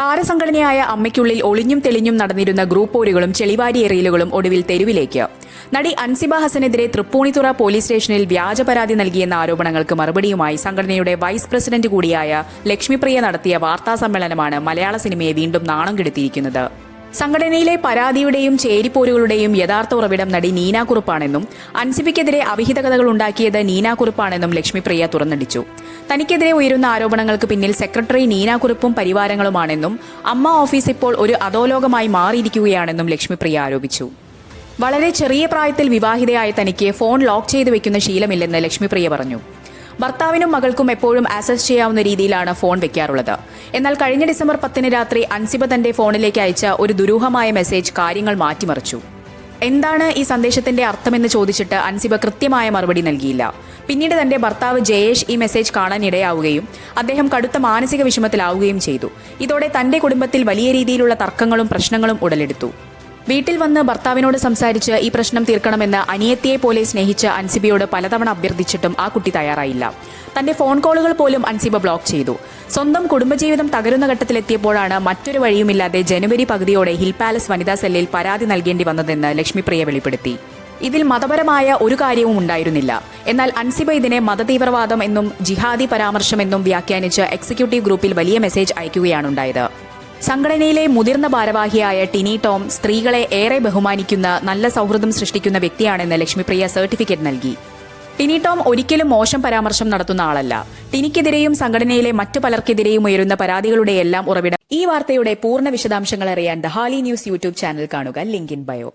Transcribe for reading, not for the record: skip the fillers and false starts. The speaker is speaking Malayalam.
താരസംഘടനയായ അമ്മയ്ക്കുള്ളിൽ ഒളിഞ്ഞും തെളിഞ്ഞും നടന്നിരുന്ന ഗ്രൂപ്പ് പോരുകളും ചെളിവാരി എറിയലുകളും ഒടുവിൽ തെരുവിലേക്ക്. നടി അൻസിബ ഹസനെതിരെ തൃപ്പൂണിത്തുറ പോലീസ് സ്റ്റേഷനിൽ വ്യാജ പരാതി നൽകിയെന്ന ആരോപണങ്ങൾക്ക് മറുപടിയുമായി സംഘടനയുടെ വൈസ് പ്രസിഡന്റ് കൂടിയായ ലക്ഷ്മിപ്രിയ നടത്തിയ വാർത്താസമ്മേളനമാണ് മലയാള സിനിമയെ വീണ്ടും നാണം കെടുത്തിയിരിക്കുന്നത്. സംഘടനയിലെ പരാതിയുടെയും ചേരിപ്പോരുകളുടെയും യഥാർത്ഥ ഉറവിടം നടി നീന കുറുപ്പാണെന്നും അൻസിബയ്ക്കെതിരെ അവിഹിത കഥകൾ ഉണ്ടാക്കിയത് നീന കുറുപ്പാണെന്നും ലക്ഷ്മിപ്രിയ തുറന്നടിച്ചു. തനിക്കെതിരെ ഉയരുന്ന ആരോപണങ്ങൾക്ക് പിന്നിൽ സെക്രട്ടറി നീന കുറുപ്പും പരിവാരങ്ങളുമാണെന്നും അമ്മ ഓഫീസ് ഇപ്പോൾ ഒരു അധോലോകമായി മാറിയിരിക്കുകയാണെന്നും ലക്ഷ്മിപ്രിയ ആരോപിച്ചു. വളരെ ചെറിയ പ്രായത്തിൽ വിവാഹിതയായ തനിക്ക് ഫോൺ ലോക്ക് ചെയ്തു വെക്കുന്ന ശീലമില്ലെന്ന് ലക്ഷ്മിപ്രിയ പറഞ്ഞു. ഭർത്താവിനും മകൾക്കും എപ്പോഴും ആക്സസ് ചെയ്യാവുന്ന രീതിയിലാണ് ഫോൺ വെക്കാറുള്ളത്. എന്നാൽ കഴിഞ്ഞ ഡിസംബർ 10 രാത്രി അൻസിബ തന്റെ ഫോണിലേക്ക് അയച്ച ഒരു ദുരൂഹമായ മെസ്സേജ് കാര്യങ്ങൾ മാറ്റിമറിച്ചു. എന്താണ് ഈ സന്ദേശത്തിന്റെ അർത്ഥമെന്ന് ചോദിച്ചിട്ട് അൻസിബ കൃത്യമായ മറുപടി നൽകിയില്ല. പിന്നീട് തന്റെ ഭർത്താവ് ജയേഷ് ഈ മെസ്സേജ് കാണാനിടയാവുകയും അദ്ദേഹം കടുത്ത മാനസിക വിഷമത്തിലാവുകയും ചെയ്തു. ഇതോടെ തന്റെ കുടുംബത്തിൽ വലിയ രീതിയിലുള്ള തർക്കങ്ങളും പ്രശ്നങ്ങളും ഉടലെടുത്തു. വീട്ടിൽ വന്ന് ഭർത്താവിനോട് സംസാരിച്ച് ഈ പ്രശ്നം തീർക്കണമെന്ന് അനിയത്തിയെ പോലെ സ്നേഹിച്ച അൻസിബയോട് പലതവണ അഭ്യർത്ഥിച്ചിട്ടും ആ കുട്ടി തയ്യാറായില്ല. തന്റെ ഫോൺ കോളുകൾ പോലും അൻസിബ ബ്ലോക്ക് ചെയ്തു. സ്വന്തം കുടുംബജീവിതം തകരുന്ന ഘട്ടത്തിലെത്തിയപ്പോഴാണ് മറ്റൊരു വഴിയുമില്ലാതെ ജനുവരി പകുതിയോടെ ഹിൽ പാലസ് വനിതാ സെല്ലിൽ പരാതി നൽകേണ്ടി വന്നതെന്ന് ലക്ഷ്മിപ്രിയ വെളിപ്പെടുത്തി. ഇതിൽ മതപരമായ ഒരു കാര്യവും ഉണ്ടായിരുന്നില്ല. എന്നാൽ അൻസിബ ഇതിനെ മതതീവ്രവാദം എന്നും ജിഹാദി പരാമർശമെന്നും വ്യാഖ്യാനിച്ച് എക്സിക്യൂട്ടീവ് ഗ്രൂപ്പിൽ വലിയ മെസ്സേജ് അയക്കുകയാണുണ്ടായത്. സംഘടനയിലെ മുതിർന്ന ഭാരവാഹിയായ ടിനി ടോം സ്ത്രീകളെ ഏറെ ബഹുമാനിക്കുന്ന നല്ല സൗഹൃദം സൃഷ്ടിക്കുന്ന വ്യക്തിയാണെന്ന് ലക്ഷ്മിപ്രിയ സർട്ടിഫിക്കറ്റ് നൽകി. ടിനി ടോം ഒരിക്കലും മോശം പരാമർശം നടത്തുന്ന ആളല്ല. ടിനിക്കെതിരെയും സംഘടനയിലെ മറ്റു പലർക്കെതിരെയും ഉയരുന്ന പരാതികളുടെയെല്ലാം ഉറവിടം. ഈ വാർത്തയുടെ പൂർണ്ണ വിശദാംശങ്ങൾ അറിയാൻ ദ ഹാലി ന്യൂസ് യൂട്യൂബ് ചാനൽ കാണുക. Link in bio.